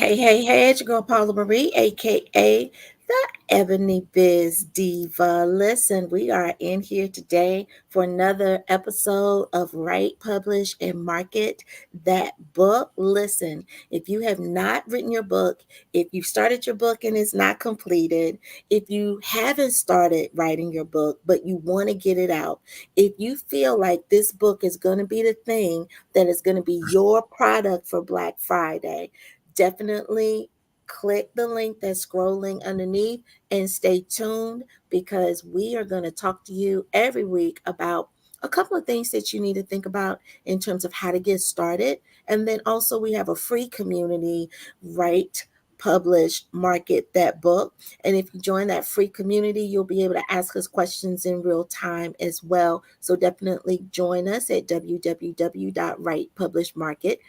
Hey, it's your girl Paula Marie, aka the Ebony Biz Diva. Listen, we are in here today for another episode of Write, Publish, and Market That Book. Listen, if you have not written your book, if you started your book and it's not completed, if you haven't started writing your book, but you want to get it out, if you feel like this book is going to be the thing that is going to be your product for Black Friday, definitely click the link that's scrolling underneath and stay tuned because we are going to talk to you every week about a couple of things that you need to think about in terms of how to get started. And then also, we have a free community, Write, Publish, Market That Book. And if you join that free community, you'll be able to ask us questions in real time as well. So definitely join us at www.writepublishmarket.com.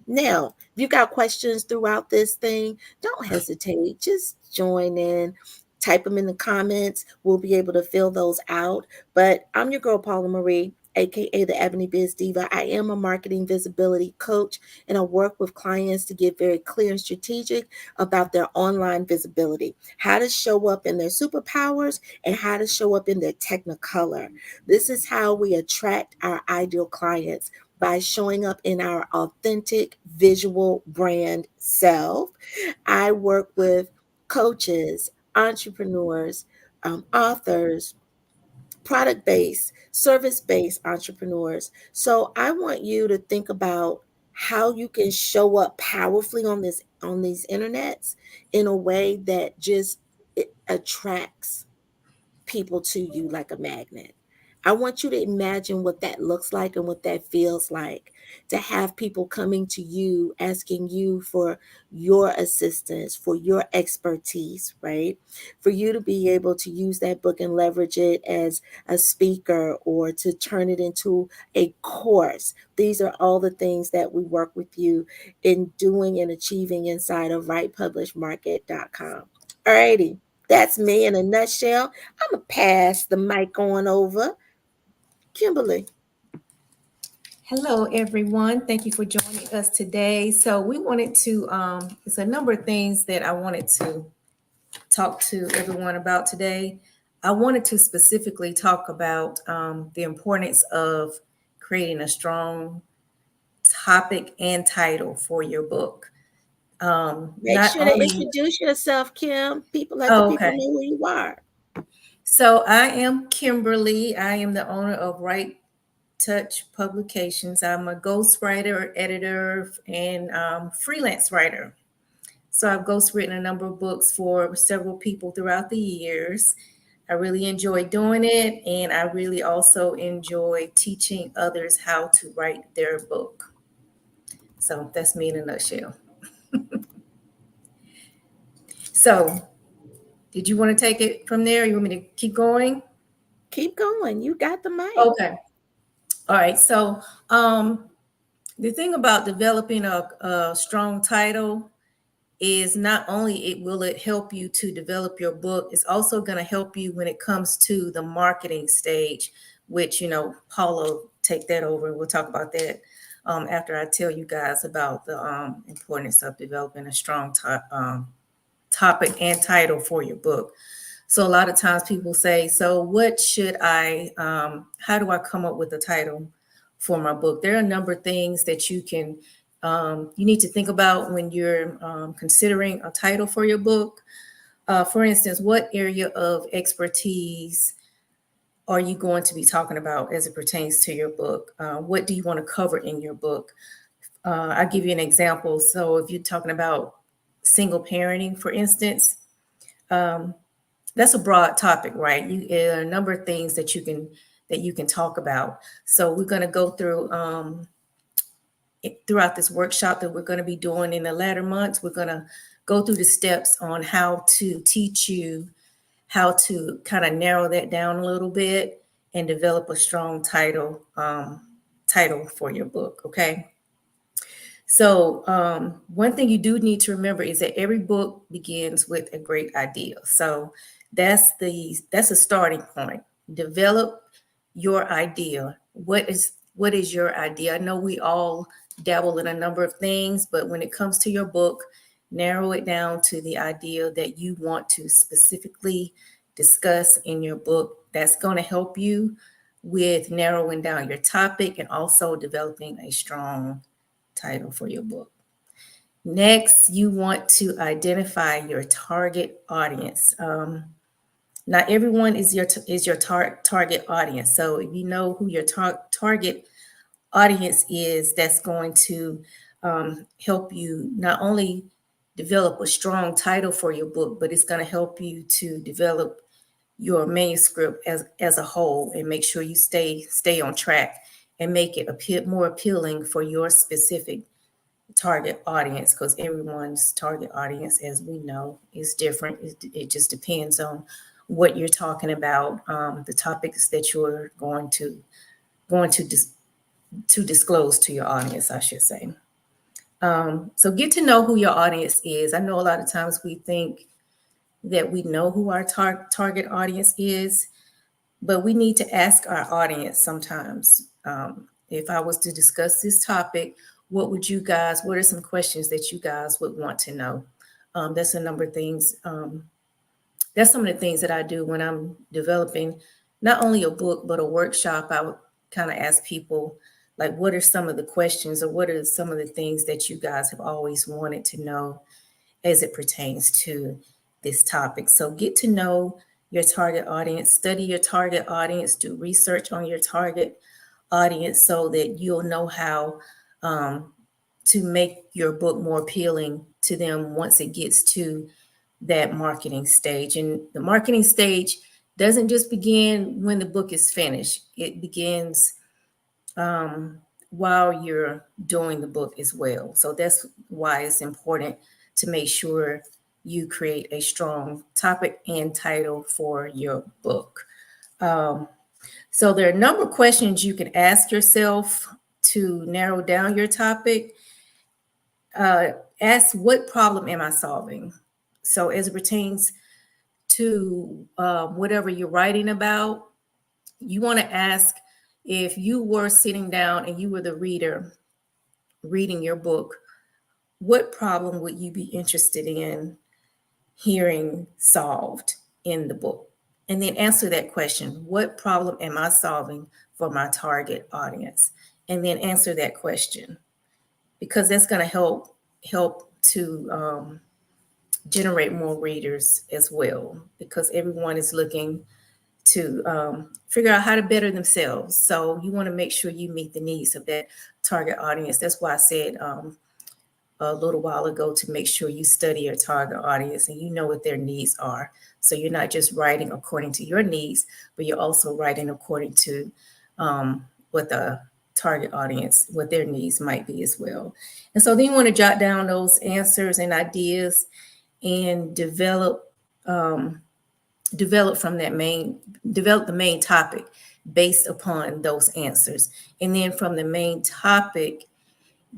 Now, if you got questions throughout this thing, don't hesitate. Just join in. Type them in the comments. We'll be able to fill those out. But I'm your girl, Paula Marie, aka the Ebony Biz Diva. I am a marketing visibility coach, and I work with clients to get very clear and strategic about their online visibility, how to show up in their superpowers, and how to show up in their technicolor. This is how we attract our ideal clients, by showing up in our authentic visual brand self. I work with coaches, entrepreneurs, authors, product based, service based entrepreneurs. So I want you to think about how you can show up powerfully on these internets in a way that just it attracts people to you like a magnet. I want you to imagine what that looks like and what that feels like to have people coming to you, asking you for your assistance, for your expertise, right? For you to be able to use that book and leverage it as a speaker or to turn it into a course. These are all the things that we work with you in doing and achieving inside of writepublishmarket.com. All righty. That's me in a nutshell. I'm going to pass the mic on over. Kimberly. Hello, everyone. Thank you for joining us today. So we wanted to, it's a number of things that I wanted to talk to everyone about today. I wanted to specifically talk about the importance of creating a strong topic and title for your book. Make Not sure to only, introduce yourself, Kim. People let the oh, people okay. know who you are. So I am Kimberly. I am the owner of Right Touch Publications. I'm a ghostwriter, editor, and freelance writer. So I've ghostwritten a number of books for several people throughout the years. I really enjoy doing it, and I really also enjoy teaching others how to write their book. So that's me in a nutshell. So, did you want to take it from there? You want me to keep going? Keep going. You got the mic. Okay. All right. So, the thing about developing a strong title is not only it will it help you to develop your book, it's also going to help you when it comes to the marketing stage, which Paula take that over. We'll talk about that after I tell you guys about the importance of developing a strong topic and title for your book. So a lot of times people say, so what should how do I come up with a title for my book? There are a number of things that you need to think about when you're considering a title for your book. For instance, what area of expertise are you going to be talking about as it pertains to your book? What do you want to cover in your book? I'll give you an example. So if you're talking about single parenting, for instance, that's a broad topic, right? There are a number of things that you can talk about. So we're going to go through throughout this workshop that we're going to be doing in the latter months. We're going to go through the steps on how to teach you how to kind of narrow that down a little bit and develop a strong title for your book. Okay. So one thing you do need to remember is that every book begins with a great idea. So that's a starting point. Develop your idea. what is your idea? I know we all dabble in a number of things, but when it comes to your book, narrow it down to the idea that you want to specifically discuss in your book. That's going to help you with narrowing down your topic and also developing a strong title for your book. Next, you want to identify your target audience. Not everyone is your target audience. So if you know who your target audience is, that's going to help you not only develop a strong title for your book, but it's going to help you to develop your manuscript as a whole and make sure you stay on track and make it more appealing for your specific target audience, because everyone's target audience, as we know, is different. It just depends on what you're talking about, the topics that you're going to disclose to your audience, I should say. So get to know who your audience is. I know a lot of times we think that we know who our target audience is, but we need to ask our audience sometimes. If I was to discuss this topic, what are some questions that you guys would want to know? That's a number of things. That's some of the things that I do when I'm developing not only a book, but a workshop. I would kind of ask people, like, what are some of the questions or what are some of the things that you guys have always wanted to know as it pertains to this topic? So get to know your target audience, study your target audience, do research on your target audience so that you'll know how to make your book more appealing to them once it gets to that marketing stage. And the marketing stage doesn't just begin when the book is finished. It begins while you're doing the book as well. So that's why it's important to make sure you create a strong topic and title for your book. So there are a number of questions you can ask yourself to narrow down your topic. Ask, what problem am I solving? So as it pertains to whatever you're writing about, you want to ask, if you were sitting down and you were the reader reading your book, what problem would you be interested in hearing solved in the book? And then answer that question. What problem am I solving for my target audience? And then answer that question, because that's going to help to generate more readers as well, because everyone is looking to figure out how to better themselves. So you want to make sure you meet the needs of that target audience. That's why I said a little while ago to make sure you study your target audience and you know what their needs are. So you're not just writing according to your needs, but you're also writing according to what the target audience, what their needs might be as well. And so then you want to jot down those answers and ideas and develop the main topic based upon those answers. And then from the main topic,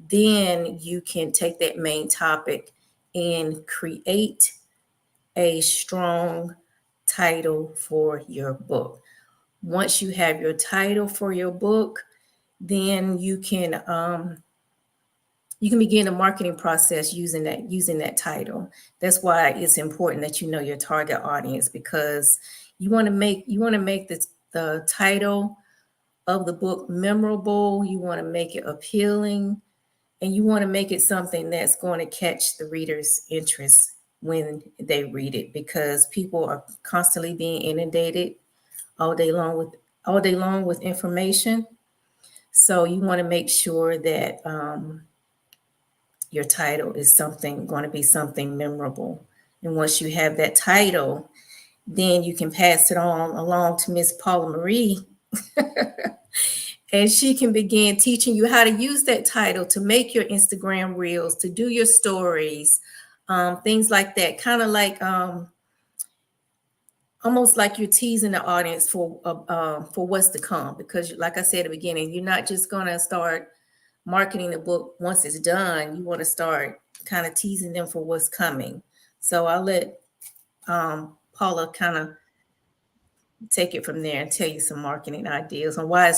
then you can take that main topic and create a strong title for your book. Once you have your title for your book, then you can begin the marketing process using that title. That's why it's important that you know your target audience, because you want to make the title of the book memorable. You want to make it appealing, and you want to make it something that's going to catch the reader's interest when they read it, because people are constantly being inundated all day long with information. So you want to make sure that your title is going to be something memorable. And once you have that title, then you can pass it on along to Miss Paula Marie and she can begin teaching you how to use that title to make your Instagram reels, to do your stories, things like that. Kind of like almost like you're teasing the audience for what's to come. Because like I said at the beginning, you're not just going to start marketing the book once it's done. You want to start kind of teasing them for what's coming. So I'll let Paula kind of take it from there and tell you some marketing ideas on why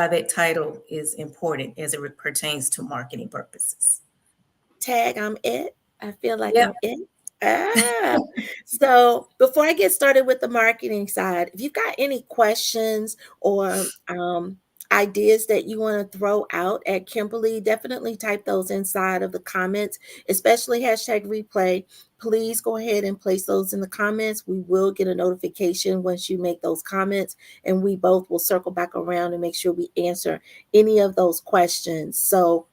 that title is important as it pertains to marketing purposes. Tag, I'm it. I feel like Yep. I'm it. Ah, so before I get started with the marketing side, if you've got any questions or ideas that you want to throw out at Kimberly, definitely type those inside of the comments, especially hashtag replay. Please go ahead and place those in the comments. We will get a notification once you make those comments, and we both will circle back around and make sure we answer any of those questions. So,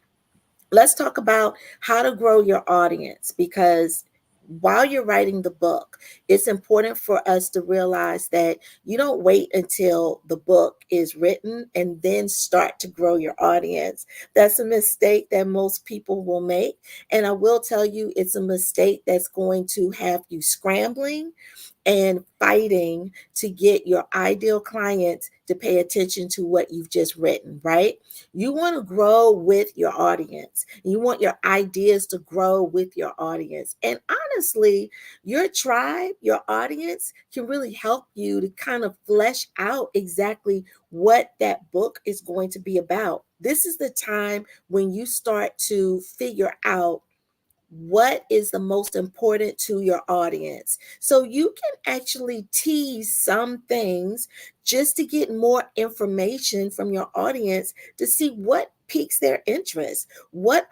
let's talk about how to grow your audience, because while you're writing the book, it's important for us to realize that you don't wait until the book is written and then start to grow your audience. That's a mistake that most people will make. And I will tell you, it's a mistake that's going to have you scrambling and fighting to get your ideal clients to pay attention to what you've just written, right? You want to grow with your audience. You want your ideas to grow with your audience. And honestly, your tribe, your audience can really help you to kind of flesh out exactly what that book is going to be about. This is the time when you start to figure out what is the most important to your audience. So you can actually tease some things just to get more information from your audience to see what piques their interest, what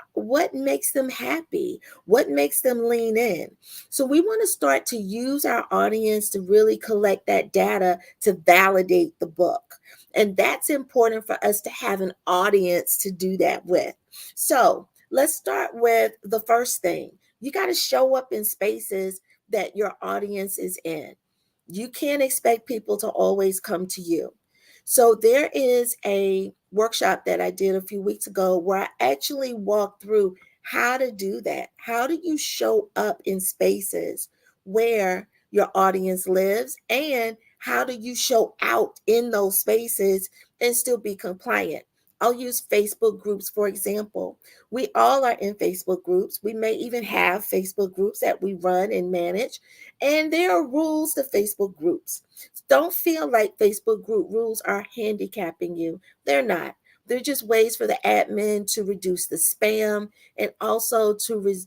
makes them happy, what makes them lean in. So we want to start to use our audience to really collect that data to validate the book. And that's important for us to have an audience to do that with. So let's start with the first thing. You got to show up in spaces that your audience is in. You can't expect people to always come to you. So there is a workshop that I did a few weeks ago where I actually walked through how to do that. How do you show up in spaces where your audience lives, and how do you show out in those spaces and still be compliant? I'll use Facebook groups, for example. We all are in Facebook groups. We may even have Facebook groups that we run and manage. And there are rules to Facebook groups. Don't feel like Facebook group rules are handicapping you. They're not. They're just ways for the admin to reduce the spam and also to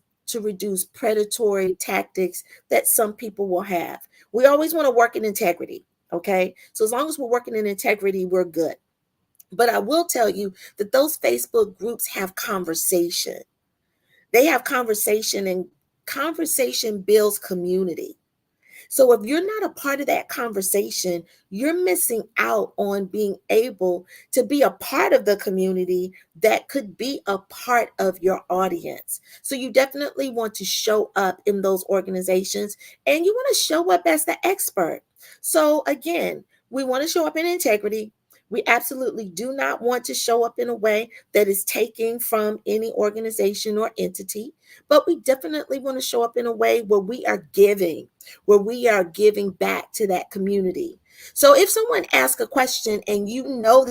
reduce predatory tactics that some people will have. We always want to work in integrity. Okay. So as long as we're working in integrity, we're good. But I will tell you that those Facebook groups have conversation. They have conversation, and conversation builds community. So if you're not a part of that conversation, you're missing out on being able to be a part of the community that could be a part of your audience. So you definitely want to show up in those organizations, and you want to show up as the expert. So again, we want to show up in integrity. We absolutely do not want to show up in a way that is taking from any organization or entity, but we definitely want to show up in a way where we are giving back to that community. So if someone asks a question and you know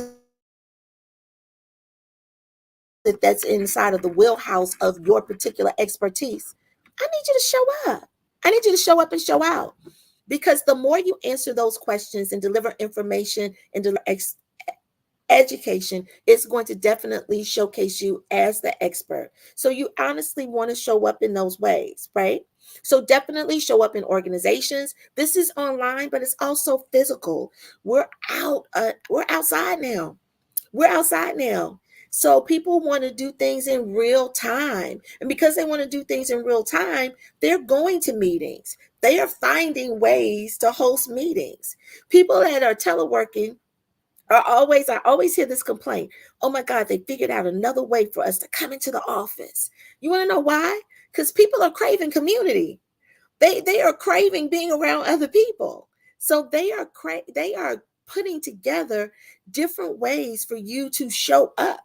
that that's inside of the wheelhouse of your particular expertise, I need you to show up. I need you to show up and show out. Because the more you answer those questions and deliver information and deliver education, it's going to definitely showcase you as the expert. So you honestly want to show up in those ways, right? So definitely show up in organizations. This is online, but it's also physical. We're outside now. We're outside now. So people want to do things in real time. And because they want to do things in real time, they're going to meetings. They are finding ways to host meetings. People that are teleworking I always hear this complaint. Oh my God, they figured out another way for us to come into the office. You want to know why? Because people are craving community. They are craving being around other people. So they are putting together different ways for you to show up.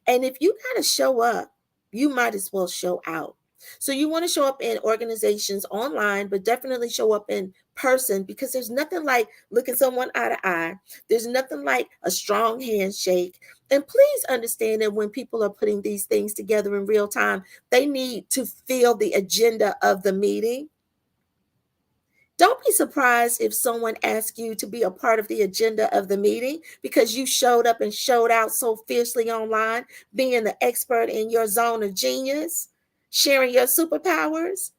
And if you got to show up, you might as well show out. So you want to show up in organizations online, but definitely show up in person, because there's nothing like looking someone eye to eye. There's nothing like a strong handshake. And please understand that when people are putting these things together in real time, they need to feel the agenda of the meeting. Don't be surprised if someone asks you to be a part of the agenda of the meeting because you showed up and showed out so fiercely online, being the expert in your zone of genius, sharing your superpowers.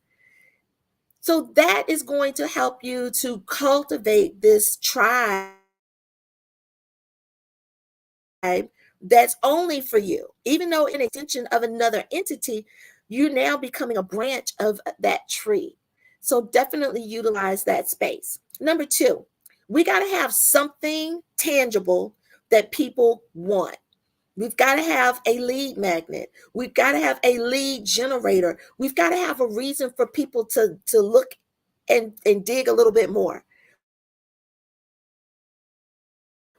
So that is going to help you to cultivate this tribe that's only for you. Even though an extension of another entity, you're now becoming a branch of that tree. So definitely utilize that space. Number two, we got to have something tangible that people want. We've got to have a lead magnet. We've got to have a lead generator. We've got to have a reason for people to look and dig a little bit more.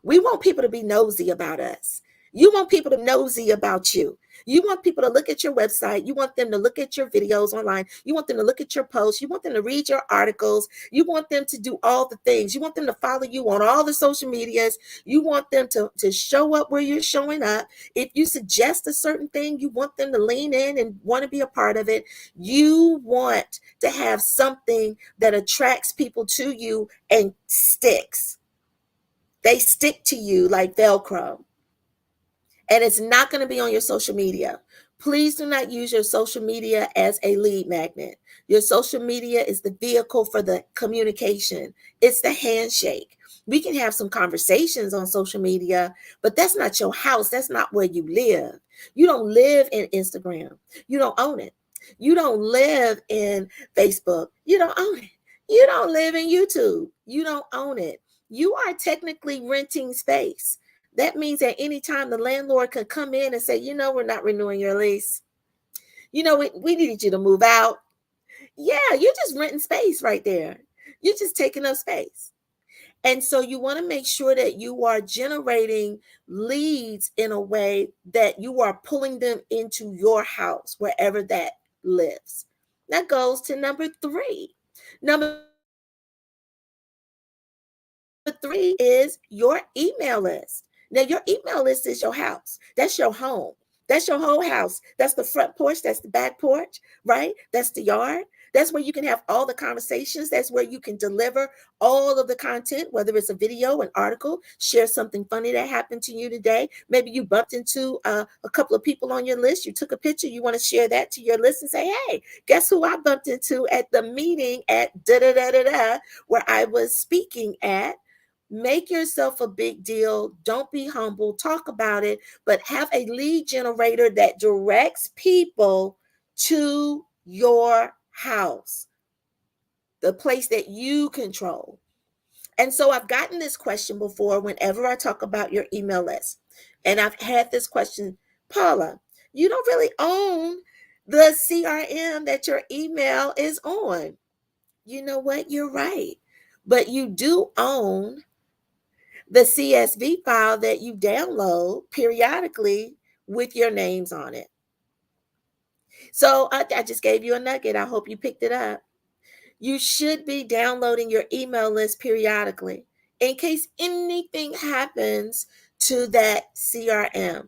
We want people to be nosy about us. You want people to nosy about you. You want people to look at your website. You want them to look at your videos online. You want them to look at your posts. You want them to read your articles. You want them to do all the things. You want them to follow you on all the social medias. You want them to show up where you're showing up. If you suggest a certain thing, you want them to lean in and want to be a part of it. You want to have something that attracts people to you and sticks. They stick to you like Velcro. And it's not going to be on your social media. Please do not use your social media as a lead magnet. Your social media is the vehicle for the communication, it's the handshake. We can have some conversations on social media, but that's not your house. That's not where you live. You don't live in Instagram. You don't own it. You don't live in Facebook. You don't own it. You don't live in YouTube. You don't own it. You are technically renting space. That means at any time the landlord could come in and say, we're not renewing your lease. We needed you to move out. Yeah, you're just renting space right there. You're just taking up space. And so you want to make sure that you are generating leads in a way that you are pulling them into your house, wherever that lives. That goes to number three. Number three is your email list. Now, your email list is your house. That's your home. That's your whole house. That's the front porch. That's the back porch, right? That's the yard. That's where you can have all the conversations. That's where you can deliver all of the content, whether it's a video, an article, share something funny that happened to you today. Maybe you bumped into a couple of people on your list. You took a picture. You want to share that to your list and say, hey, guess who I bumped into at the meeting at da-da-da-da-da where I was speaking at. Make yourself a big deal. Don't be humble. Talk about it, but have a lead generator that directs people to your house, the place that you control. And so I've gotten this question before whenever I talk about your email list. And I've had this question, Paula, you don't really own the CRM that your email is on. You know what? You're right. But you do own the CSV file that you download periodically with your names on it. So I just gave you a nugget. I hope you picked it up. You should be downloading your email list periodically in case anything happens to that CRM.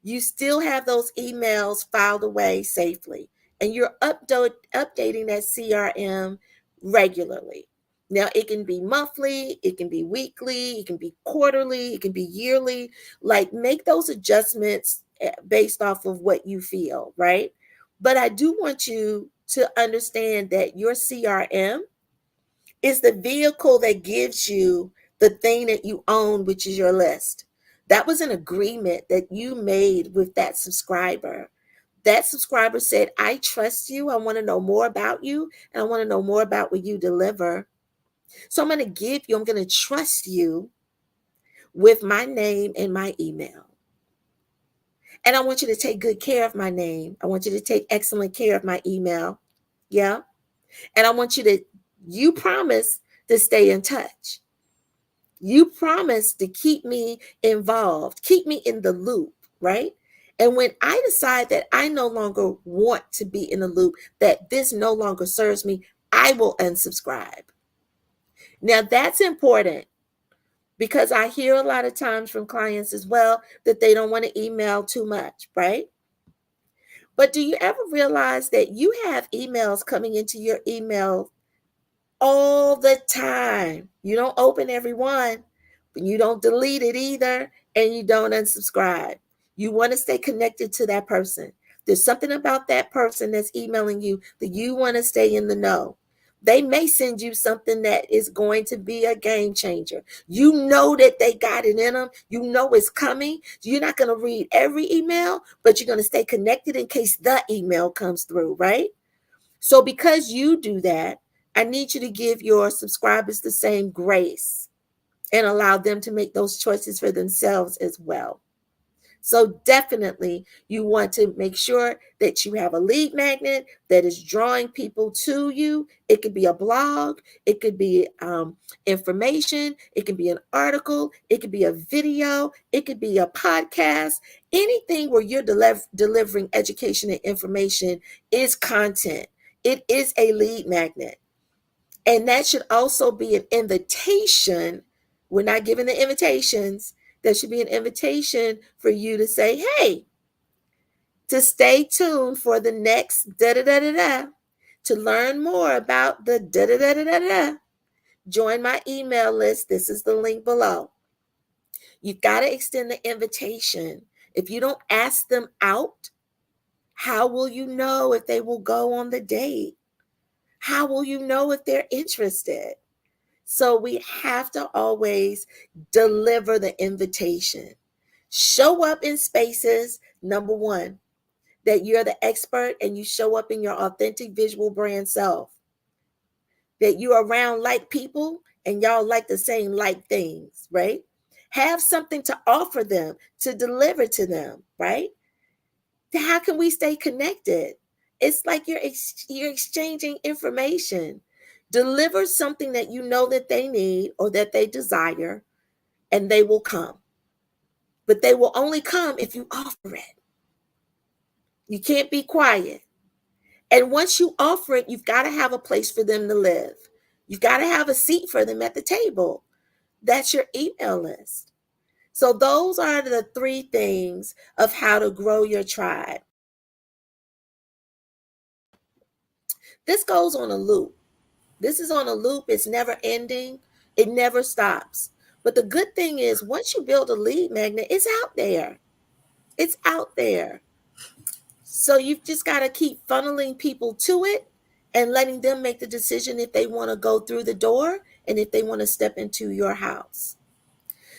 You still have those emails filed away safely, and you're updating that CRM regularly. Now, it can be monthly, it can be weekly, it can be quarterly, it can be yearly. Like, make those adjustments based off of what you feel, right? But I do want you to understand that your CRM is the vehicle that gives you the thing that you own, which is your list. That was an agreement that you made with that subscriber. That subscriber said, I trust you. I want to know more about you. And I want to know more about what you deliver. So I'm going to trust you with my name and my email. And I want you to take good care of my name. I want you to take excellent care of my email. Yeah. And I want you promise to stay in touch. You promise to keep me involved, keep me in the loop, right? And when I decide that I no longer want to be in the loop, that this no longer serves me, I will unsubscribe. Now, that's important because I hear a lot of times from clients as well that they don't want to email too much, right? But do you ever realize that you have emails coming into your email all the time. You don't open every one, but you don't delete it either, and you don't unsubscribe. You want to stay connected to that person. There's something about that person that's emailing you that you want to stay in the know. They may send you something that is going to be a game changer. You know that they got it in them. You know it's coming. You're not going to read every email, but you're going to stay connected in case the email comes through, right? So because you do that, I need you to give your subscribers the same grace and allow them to make those choices for themselves as well. So definitely you want to make sure that you have a lead magnet that is drawing people to you. It could be a blog, it could be information, it can be an article, it could be a video, it could be a podcast. Anything where you're delivering education and information is content. It is a lead magnet. And that should also be an invitation. We're not giving the invitations. There should be an invitation for you to say, hey, to stay tuned for the next da da da da da, to learn more about the da da da da da da. Join my email list. This is the link below. You've got to extend the invitation. If you don't ask them out, how will you know if they will go on the date? How will you know if they're interested? So we have to always deliver the invitation. Show up in spaces, number one, that you're the expert and you show up in your authentic visual brand self. That you're around like people and y'all like the same like things, right? Have something to offer them, to deliver to them, right? How can we stay connected? It's like you're exchanging information. Deliver something that you know that they need or that they desire, and they will come. But they will only come if you offer it. You can't be quiet. And once you offer it, you've got to have a place for them to live. You've got to have a seat for them at the table. That's your email list. So those are the 3 things of how to grow your tribe. This goes on a loop. This is on a loop. It's never ending. It never stops. But the good thing is once you build a lead magnet, it's out there. It's out there. So you've just got to keep funneling people to it and letting them make the decision if they want to go through the door and if they want to step into your house.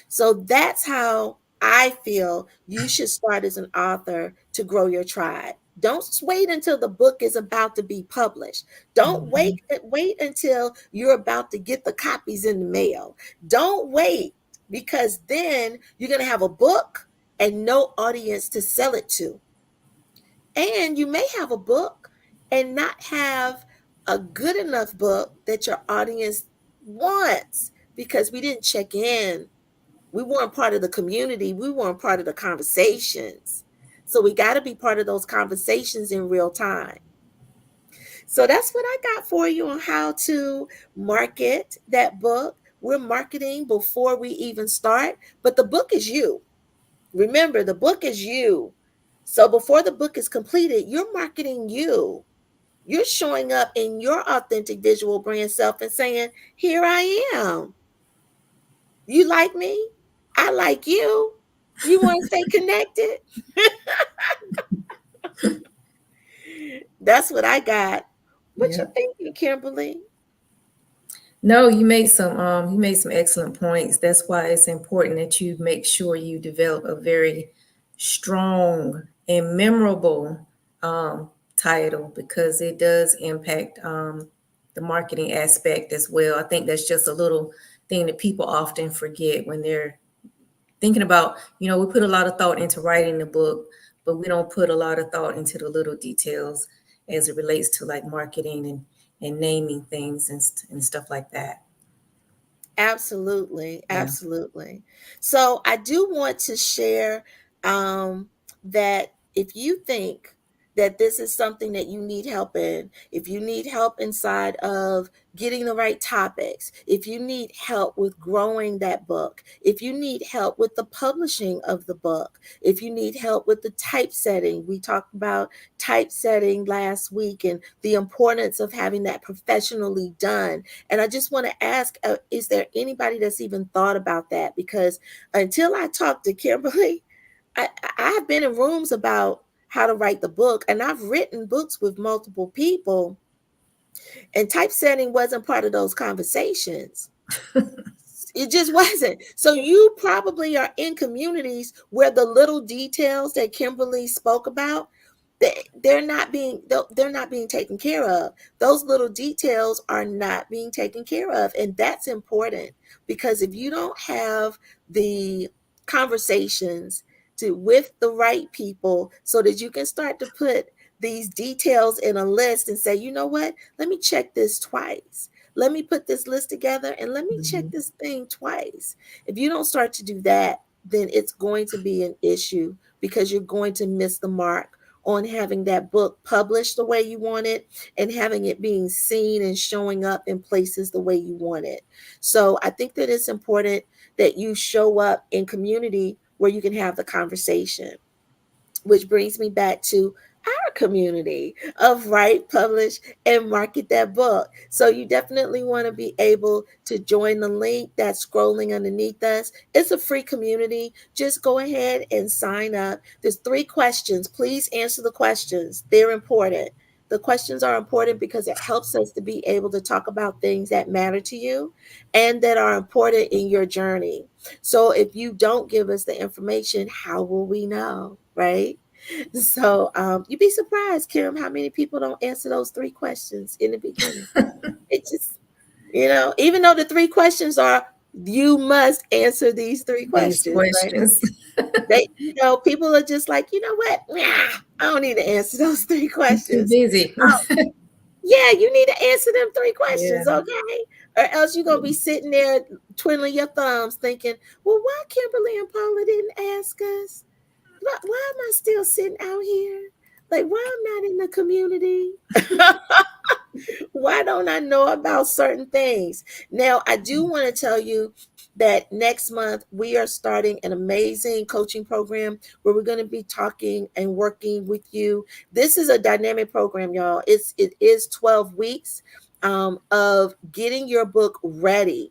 So that's how I feel you should start as an author to grow your tribe. Don't wait until the book is about to be published. Don't wait until you're about to get the copies in the mail. Don't wait, because then you're going to have a book and no audience to sell it to. And you may have a book and not have a good enough book that your audience wants because we didn't check in. We weren't part of the community. We weren't part of the conversations. So we got to be part of those conversations in real time. So that's what I got for you on how to market that book. We're marketing before we even start, but the book is you. Remember, the book is you. So before the book is completed, you're marketing you. You're showing up in your authentic visual brand self and saying, here I am. You like me? I like you. You want to stay connected? That's what I got. What you thinking, Kimberly? No, you made some excellent points. That's why it's important that you make sure you develop a very strong and memorable title, because it does impact the marketing aspect as well. I think that's just a little thing that people often forget when they're thinking about, we put a lot of thought into writing the book, but we don't put a lot of thought into the little details as it relates to like marketing and naming things and stuff like that. Absolutely. Absolutely. So I do want to share that if you think that this is something that you need help in, if you need help inside of getting the right topics, if you need help with growing that book, if you need help with the publishing of the book, if you need help with the typesetting, we talked about typesetting last week and the importance of having that professionally done. And I just want to ask, is there anybody that's even thought about that? Because until I talked to Kimberly, I have been in rooms about how to write the book, and I've written books with multiple people, and typesetting wasn't part of those conversations. It just wasn't. So you probably are in communities where the little details that Kimberly spoke about, they're not being taken care of. Those little details are not being taken care of, and that's important, because if you don't have the conversations to with the right people so that you can start to put these details in a list and say, you know what, let me check this twice, let me put this list together and let me check Mhm. this thing twice. If you don't start to do that, then it's going to be an issue, because you're going to miss the mark on having that book published the way you want it and having it being seen and showing up in places the way you want it. So I think that it's important that you show up in community where you can have the conversation, which brings me back to our community of write, publish, and market that book. So you definitely want to be able to join the link that's scrolling underneath us. It's a free community. Just go ahead and sign up. There's 3 questions. Please answer the questions. They're important. The questions are important because it helps us to be able to talk about things that matter to you and that are important in your journey. So if you don't give us the information, how will we know, right? So you'd be surprised, Kim, how many people don't answer those 3 questions in the beginning. It just, even though the 3 questions are, you must answer these three These questions, right? questions. People are just like, you know what? Nah, I don't need to answer those three I'm too questions. busy. Oh, yeah, you need to answer them 3 questions, Yeah. okay? Or else you're gonna be sitting there twiddling your thumbs, thinking, well, why Kimberly and Paula didn't ask us? Why am I still sitting out here? Like, why I'm not in the community? Why don't I know about certain things? Now, I do want to tell you that next month we are starting an amazing coaching program where we're going to be talking and working with you. This is a dynamic program, y'all. It is 12 weeks of getting your book ready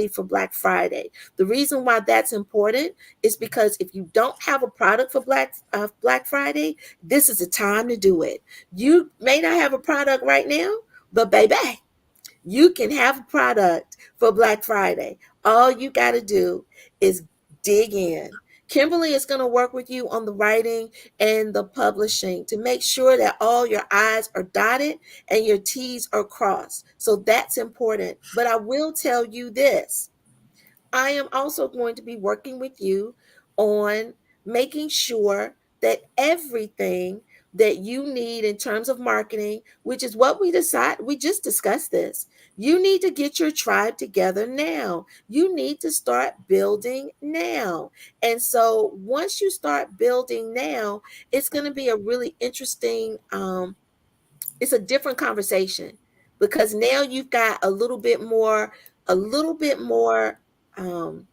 for Black Friday. The reason why that's important is because if you don't have a product for Black Friday, this is the time to do it. You may not have a product right now, but baby, you can have a product for Black Friday. All you got to do is dig in. Kimberly is going to work with you on the writing and the publishing to make sure that all your I's are dotted and your T's are crossed. So that's important. But I will tell you this, I am also going to be working with you on making sure that everything that you need in terms of marketing, which is what we just discussed this. You need to get your tribe together now. You need to start building now. And so once you start building now, it's going to be a really interesting it's a different conversation, because now you've got a little bit more um,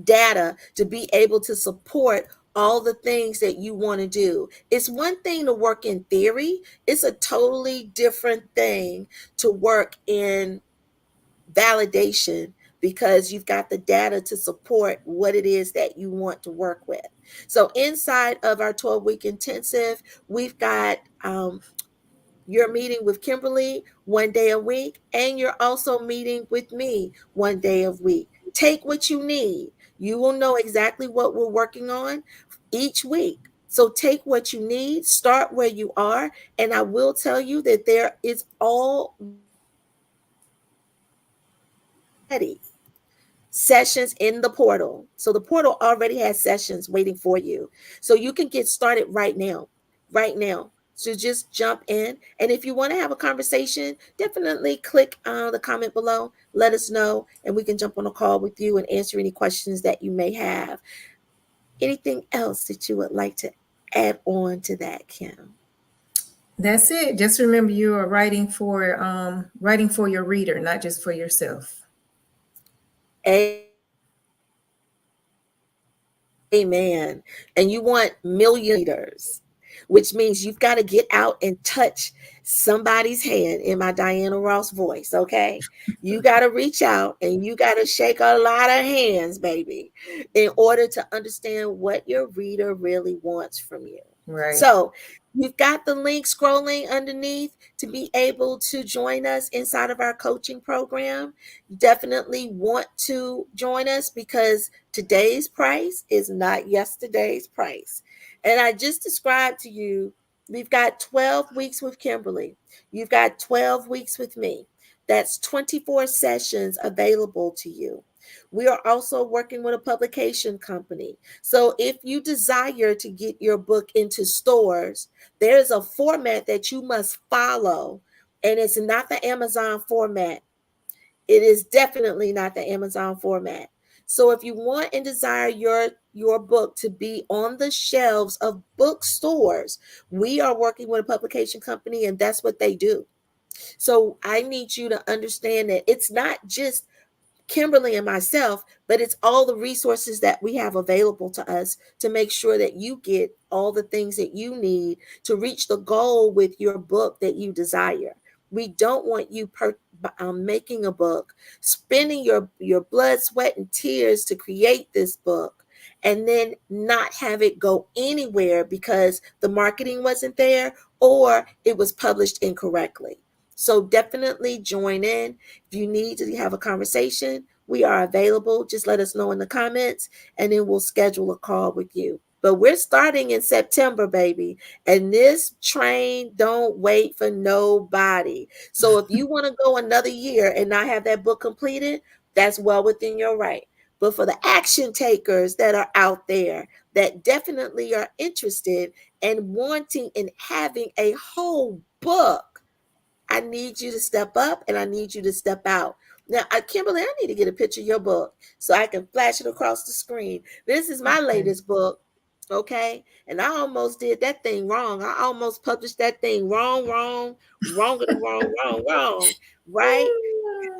data to be able to support all the things that you want to do. It's one thing to work in theory, it's a totally different thing to work in validation, because you've got the data to support what it is that you want to work with. So inside of our 12-week intensive, we've got you're meeting with Kimberly 1 day a week, and you're also meeting with me 1 day a week. Take what you need. You will know exactly what we're working on each week. So take what you need, start where you are, and I will tell you that there is already sessions in the portal. So the portal already has sessions waiting for you. So you can get started right now. Right now. So just jump in. And if you want to have a conversation, definitely click the comment below. Let us know, and we can jump on a call with you and answer any questions that you may have. Anything else that you would like to add on to that, Kim? That's it. Just remember you are writing for your reader, not just for yourself. Amen. And you want million readers, which means you've got to get out and touch somebody's hand in my Diana Ross voice, okay? You got to reach out and you got to shake a lot of hands, baby, in order to understand what your reader really wants from you. Right. So, you've got the link scrolling underneath to be able to join us inside of our coaching program. You definitely want to join us because today's price is not yesterday's price. And I just described to you, we've got 12 weeks with Kimberly. You've got 12 weeks with me. That's 24 sessions available to you. We are also working with a publication company. So if you desire to get your book into stores, there's a format that you must follow, and it's not the Amazon format. It is definitely not the Amazon format. So if you want and desire your book to be on the shelves of bookstores, we are working with a publication company and that's what they do. So I need you to understand that it's not just Kimberly and myself, but it's all the resources that we have available to us to make sure that you get all the things that you need to reach the goal with your book that you desire. We don't want you making a book, spending your blood, sweat, and tears to create this book, and then not have it go anywhere because the marketing wasn't there or it was published incorrectly. So definitely join in. If you need to have a conversation, we are available. Just let us know in the comments and then we'll schedule a call with you. But we're starting in September, baby. And this train don't wait for nobody. So if you want to go another year and not have that book completed, that's well within your right. But for the action takers that are out there that definitely are interested and wanting and having a whole book, I need you to step up and I need you to step out. Now, Kimberly, I need to get a picture of your book so I can flash it across the screen. This is my Okay. latest book, okay? And I almost did that thing wrong. I almost published that thing wronger than wrong, right?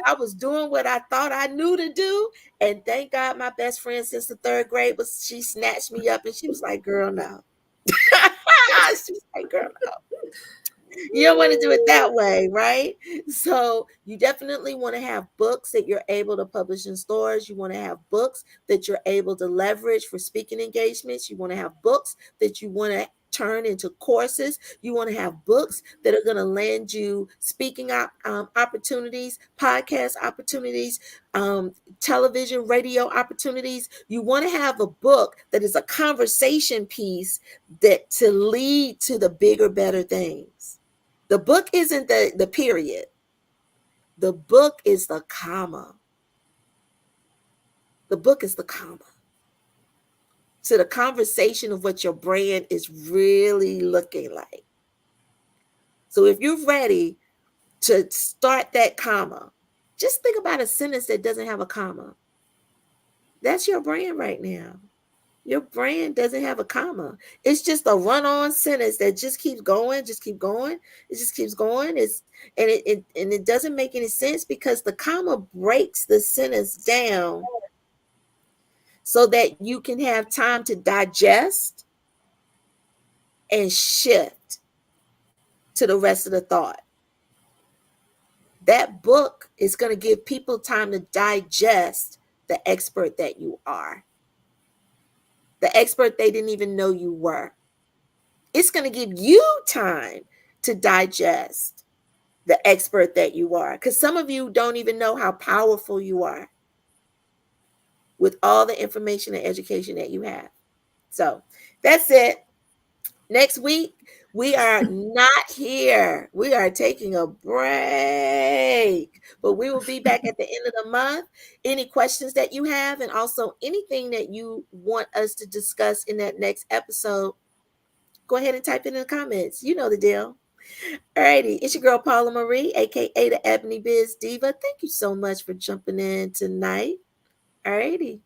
I was doing what I thought I knew to do. And thank God my best friend since the third grade she snatched me up and she was like, girl, no. She was like, girl, no. You don't want to do it that way, right? So you definitely want to have books that you're able to publish in stores. You want to have books that you're able to leverage for speaking engagements. You want to have books that you want to turn into courses. You want to have books that are going to land you speaking opportunities, podcast opportunities, television, radio opportunities. You want to have a book that is a conversation piece that to lead to the bigger, better things. The book isn't the period. The book is the comma. The book is the comma. So the conversation of what your brand is really looking like. So if you're ready to start that comma, just think about a sentence that doesn't have a comma. That's your brand right now. Your brand doesn't have a comma. It's just a run-on sentence that just keeps going, just keep going. It just keeps going. It doesn't make any sense because the comma breaks the sentence down so that you can have time to digest and shift to the rest of the thought. That book is going to give people time to digest the expert that you are, the expert they didn't even know you were. It's going to give you time to digest the expert that you are. Because some of you don't even know how powerful you are with all the information and education that you have. So that's it. Next week, we are not here. We are taking a break, but we will be back at the end of the month. Any questions that you have, and also anything that you want us to discuss in that next episode, go ahead and type it in the comments. You know the deal. Alrighty, it's your girl Paula Marie, aka the Ebony Biz Diva. Thank you so much for jumping in tonight. Alrighty.